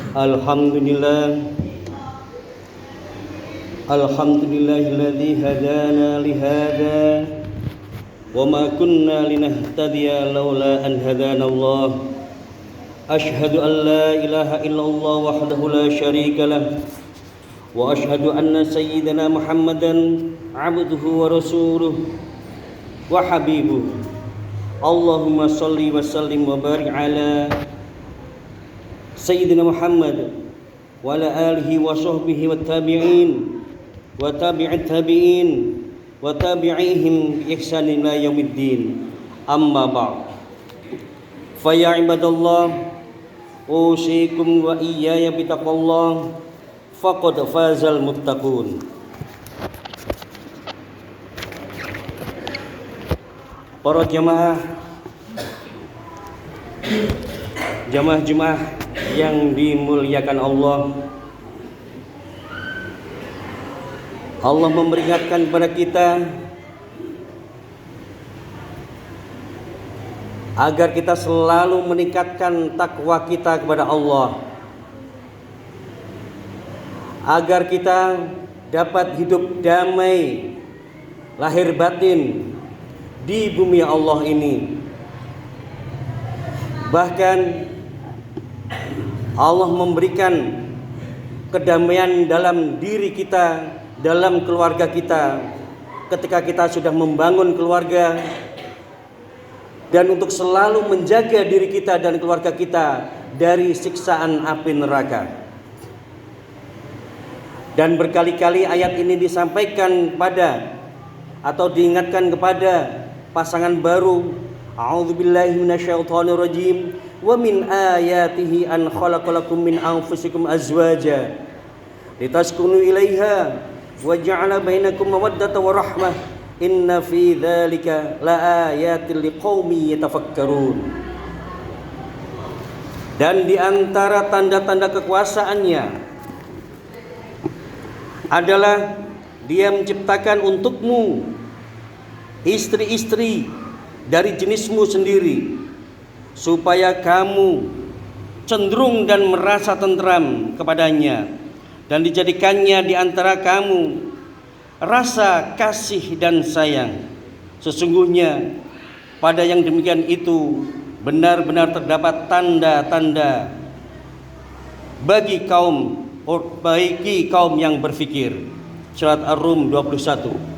Alhamdulillah, alhamdulillahilladzi hadana lihada wa ma kunna linahtadiya laula an hadana Allah. Ashhadu an la ilaha illallah wahdahu la syarika lah wa ashhadu anna sayyidana Muhammadan abduhu wa rasuluh wa habibuh. Allahumma salli wa sallim wa barik ala Sayyidina Muhammad wa ala alihi wa sahbihi wa tabi'in wa tabi'it tabi'in wa tabi'ihim bi ihsanin ila yaumiddin. Amma ba'd. Fa ya ibadallah, usikum wa iyaya bi taqwallah, faqad fazal muttaqun. Para jamaah yang dimuliakan Allah, Allah memperingatkan kepada kita agar kita selalu meningkatkan takwa kita kepada Allah, agar kita dapat hidup damai lahir batin di bumi Allah ini. Bahkan Allah memberikan kedamaian dalam diri kita, dalam keluarga kita, ketika kita sudah membangun keluarga, dan untuk selalu menjaga diri kita dan keluarga kita dari siksaan api neraka. Dan berkali-kali ayat ini disampaikan kepada atau diingatkan kepada pasangan baru. A'udzubillahi minasyaitonirrajim. Wa min ayatihi an khalaqalakum min anfusikum azwaja litaskunu ilaiha wa ja'ala bainakum mawaddatan wa rahmah inna fi dzalika laayatil liqaumin yatafakkarun. Dan di antara tanda-tanda kekuasaannya adalah Dia menciptakan untukmu istri-istri dari jenismu sendiri, supaya kamu cenderung dan merasa tentram kepadanya, dan dijadikannya di antara kamu rasa kasih dan sayang. Sesungguhnya pada yang demikian itu benar-benar terdapat tanda-tanda bagi kaum yang berfikir. Surat Ar-Rum 21.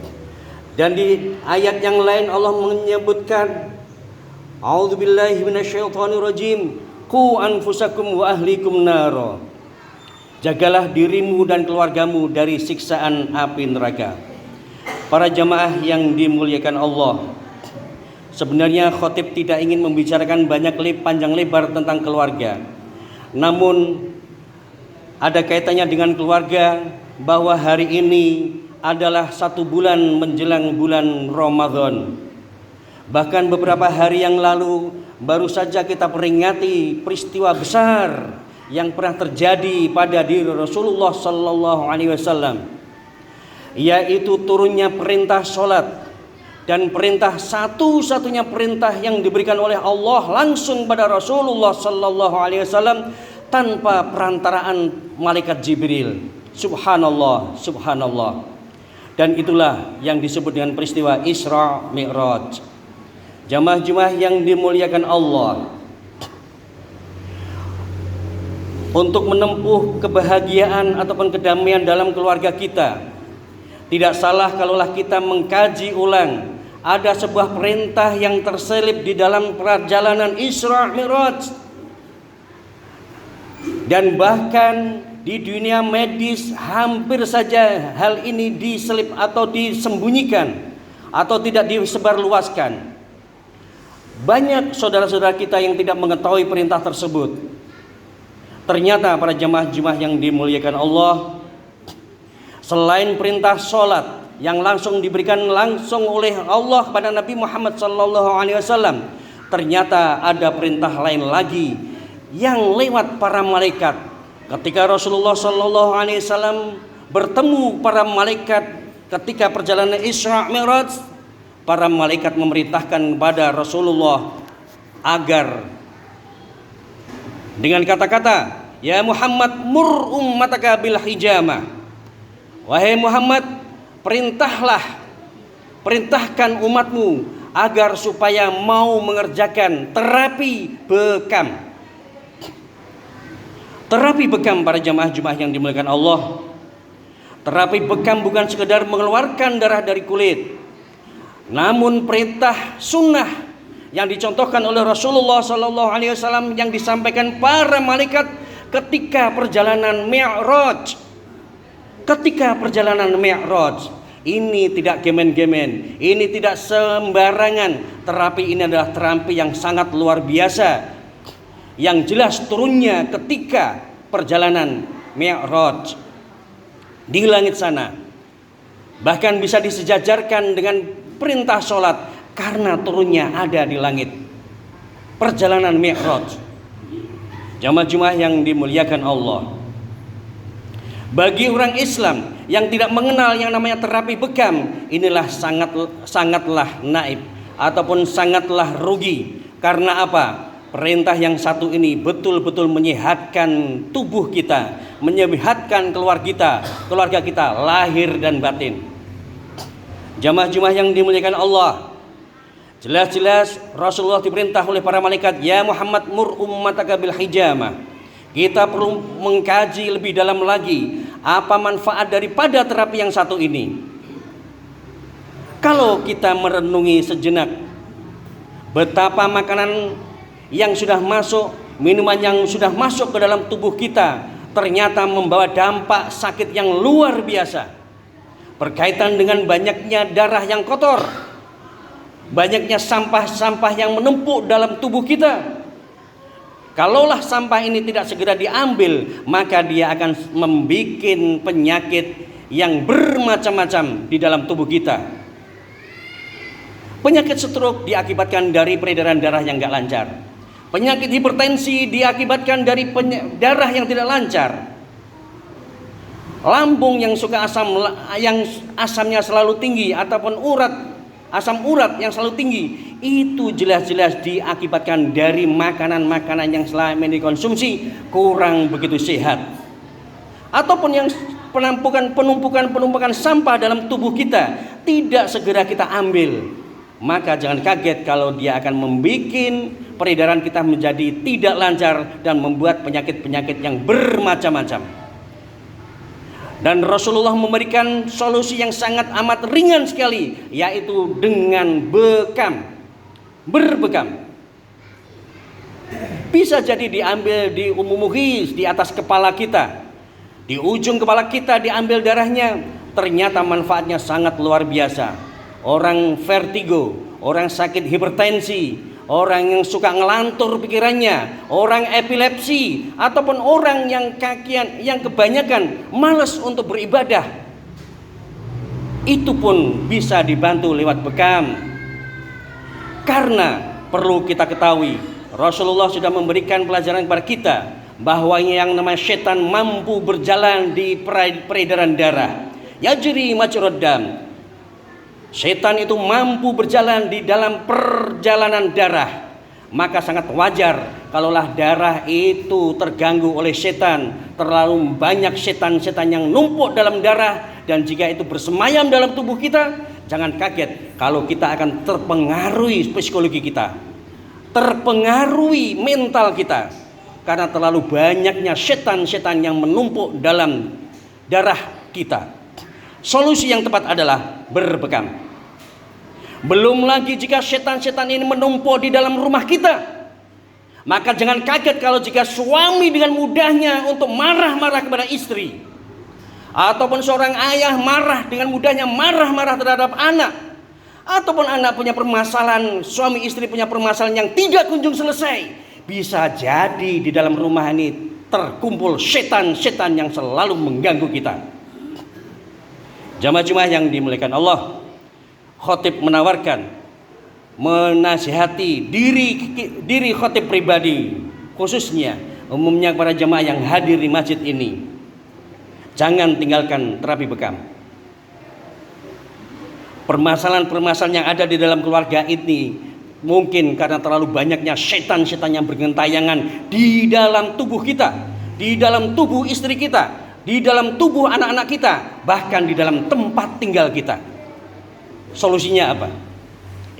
Dan di ayat yang lain Allah menyebutkan, A'udzubillahi minasyaitonirrajim. Qu anfusakum wa ahlikum nara. Jagalah dirimu dan keluargamu dari siksaan api neraka. Para jamaah yang dimuliakan Allah, sebenarnya khotib tidak ingin membicarakan panjang lebar tentang keluarga. Namun ada kaitannya dengan keluarga, bahwa hari ini adalah 1 bulan menjelang bulan Ramadan. Bahkan beberapa hari yang lalu baru saja kita peringati peristiwa besar yang pernah terjadi pada diri Rasulullah sallallahu alaihi wasallam, yaitu turunnya perintah salat, dan perintah satu-satunya perintah yang diberikan oleh Allah langsung pada Rasulullah sallallahu alaihi wasallam tanpa perantaraan malaikat Jibril. Subhanallah, subhanallah. Dan itulah yang disebut dengan peristiwa Isra Mi'raj. Jamaah-jamaah yang dimuliakan Allah, untuk menempuh kebahagiaan ataupun kedamaian dalam keluarga kita, tidak salah kalaulah kita mengkaji ulang ada sebuah perintah yang terselip di dalam perjalanan Isra Mi'raj. Dan bahkan di dunia medis hampir saja hal ini diselip atau disembunyikan atau tidak disebarluaskan. Banyak saudara-saudara kita yang tidak mengetahui perintah tersebut. Ternyata para jemaah-jemaah yang dimuliakan Allah, selain perintah sholat yang langsung diberikan langsung oleh Allah kepada Nabi Muhammad SAW, ternyata ada perintah lain lagi yang lewat para malaikat. Ketika Rasulullah SAW bertemu para malaikat ketika perjalanan Isra Mi'raj, para malaikat memerintahkan kepada Rasulullah agar dengan kata-kata Ya Muhammad, mur ummataka bil hijamah. Wahai Muhammad, perintahkan umatmu agar supaya mau mengerjakan terapi bekam. Terapi bekam para jamaah-jamaah yang dimuliakan Allah. Terapi bekam bukan sekedar mengeluarkan darah dari kulit, namun perintah sunnah yang dicontohkan oleh Rasulullah SAW yang disampaikan para malaikat ketika perjalanan Mi'raj. Ketika perjalanan Mi'raj, ini tidak gemen-gemen, ini tidak sembarangan. Terapi ini adalah terapi yang sangat luar biasa, yang jelas turunnya ketika perjalanan Mi'raj di langit sana. Bahkan bisa disejajarkan dengan perintah sholat karena turunnya ada di langit. Perjalanan Mi'raj. Jamaah-jemaah yang dimuliakan Allah, bagi orang Islam yang tidak mengenal yang namanya terapi bekam, inilah sangatlah naib ataupun sangatlah rugi. Karena apa? Perintah yang satu ini betul-betul menyehatkan tubuh kita, menyehatkan keluarga kita lahir dan batin. Jamaah-jemaah yang dimuliakan Allah, jelas-jelas Rasulullah diperintah oleh para malaikat, ya Muhammad mur ummataka bil hijamah. Kita perlu mengkaji lebih dalam lagi apa manfaat daripada terapi yang satu ini. Kalau kita merenungi sejenak betapa makanan yang sudah masuk, minuman yang sudah masuk ke dalam tubuh kita ternyata membawa dampak sakit yang luar biasa. Berkaitan dengan banyaknya darah yang kotor, banyaknya sampah-sampah yang menumpuk dalam tubuh kita. Kalaulah sampah ini tidak segera diambil, maka dia akan membuat penyakit yang bermacam-macam di dalam tubuh kita. Penyakit stroke diakibatkan dari peredaran darah yang tidak lancar. Penyakit hipertensi diakibatkan dari darah yang tidak lancar. Lambung yang suka asamnya selalu tinggi ataupun asam urat yang selalu tinggi, itu jelas-jelas diakibatkan dari makanan-makanan yang selama ini dikonsumsi kurang begitu sehat. Ataupun yang penumpukan sampah dalam tubuh kita tidak segera kita ambil, maka jangan kaget kalau dia akan membuat peredaran kita menjadi tidak lancar dan membuat penyakit-penyakit yang bermacam-macam. Dan Rasulullah memberikan solusi yang sangat amat ringan sekali, yaitu dengan berbekam. Bisa jadi diambil di umumuhis, di atas kepala kita, di ujung kepala kita diambil darahnya. Ternyata manfaatnya sangat luar biasa. Orang vertigo, orang sakit hipertensi, orang yang suka ngelantur pikirannya, orang epilepsi, ataupun orang yang kebanyakan malas untuk beribadah, itu pun bisa dibantu lewat bekam. Karena perlu kita ketahui, Rasulullah sudah memberikan pelajaran kepada kita bahwa yang namanya setan mampu berjalan di peredaran darah. Yajri majrad dam. Setan itu mampu berjalan di dalam perjalanan darah. Maka sangat wajar kalaulah darah itu terganggu oleh setan. Terlalu banyak setan-setan yang numpuk dalam darah, dan jika itu bersemayam dalam tubuh kita, jangan kaget kalau kita akan terpengaruhi psikologi kita, terpengaruhi mental kita, karena terlalu banyaknya setan-setan yang menumpuk dalam darah kita. Solusi yang tepat adalah berbekam. Belum lagi jika setan-setan ini menumpuk di dalam rumah kita, maka jangan kaget kalau jika suami dengan mudahnya untuk marah-marah kepada istri, ataupun seorang ayah dengan mudahnya marah-marah terhadap anak, ataupun anak punya permasalahan, suami istri punya permasalahan yang tidak kunjung selesai. Bisa jadi di dalam rumah ini terkumpul setan-setan yang selalu mengganggu kita. Jamaah-jamaah yang dimuliakan Allah, khotib menawarkan, menasihati diri khotib pribadi, khususnya umumnya para jamaah yang hadir di masjid ini, jangan tinggalkan terapi bekam. Permasalahan-permasalahan yang ada di dalam keluarga ini mungkin karena terlalu banyaknya setan-setan yang bergentayangan di dalam tubuh kita, di dalam tubuh istri kita, di dalam tubuh anak-anak kita, bahkan di dalam tempat tinggal kita. Solusinya apa?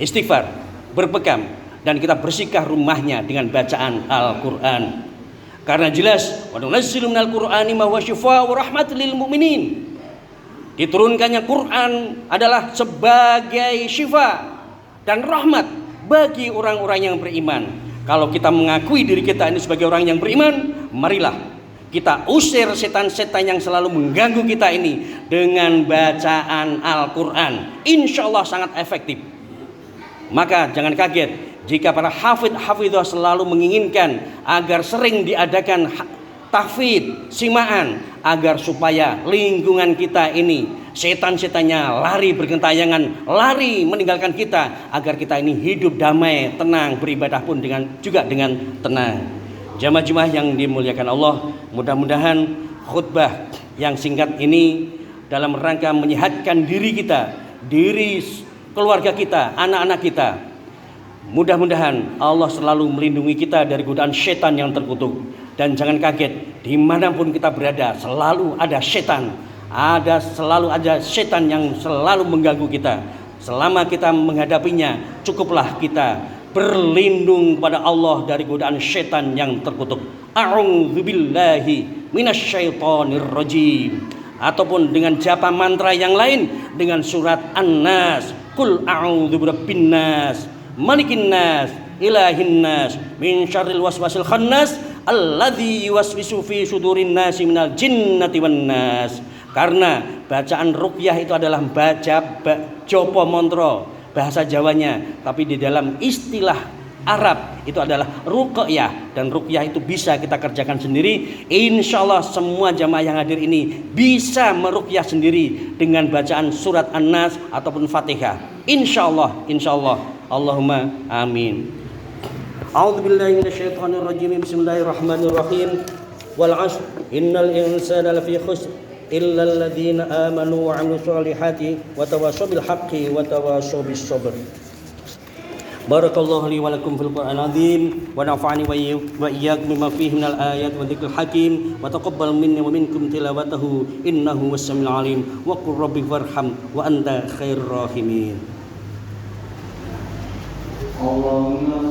Istighfar, berpegang, dan kita bersihkan rumahnya dengan bacaan Al-Quran. Karena jelas, wa nunazzilu minal Qur'ani ma huwa syifaa'un wa rahmatul lil mu'minin. Diturunkannya Quran adalah sebagai syifa dan rahmat bagi orang-orang yang beriman. Kalau kita mengakui diri kita ini sebagai orang yang beriman, marilah kita usir setan-setan yang selalu mengganggu kita ini dengan bacaan Al-Quran. Insya Allah sangat efektif. Maka jangan kaget jika para hafidh-hafidhah selalu menginginkan agar sering diadakan tahfidz, simaan, agar supaya lingkungan kita ini setan-setannya lari bergentayangan, lari meninggalkan kita, agar kita ini hidup damai, tenang, beribadah pun juga dengan tenang. Jamaah-jamaah yang dimuliakan Allah, mudah-mudahan khutbah yang singkat ini dalam rangka menyehatkan diri kita, diri keluarga kita, anak-anak kita. Mudah-mudahan Allah selalu melindungi kita dari godaan setan yang terkutuk. Dan jangan kaget, dimanapun kita berada selalu ada setan, selalu ada setan yang selalu mengganggu kita. Selama kita menghadapinya, cukuplah kita berlindung kepada Allah dari godaan setan yang terkutuk. A'udzubillahi minasyaitonir rajim. Ataupun dengan japa mantra yang lain dengan surat An-Nas, Qul a'udzu birabbin nas, malikin nas, ilahin nas, min syarril waswasil khannas, alladzi yuwaswisu fi sudurin nasi minal jinnati wan nas. Karena bacaan ruqyah itu adalah jopo montro bahasa Jawanya, tapi di dalam istilah Arab itu adalah ruqyah, dan ruqyah itu bisa kita kerjakan sendiri. Insya Allah semua jamaah yang hadir ini bisa meruqyah sendiri dengan bacaan surat An-Nas ataupun Fatihah. Insya Allah, insya Allah. Allahumma amin. A'udzubillahi minasyaitonirrajim. Bismillahirrahmanirrahim. Wal 'ashr innal insana lafi khusr illa alladziina aamanu wa 'amilus shalihati wa tawassaw bil haqqi wa tawassaw bis sabr. Barakallahu li wa lakum fil Qur'anil 'azim wa nafa'ani wa iyyakum bima fihi minal ayati wa dzikril hakim wa taqabbal minni wa minkum tilawatahu innahu was-sami'ul 'alim wa qur rabbi farham wa anta khairur rahimin. Allahumma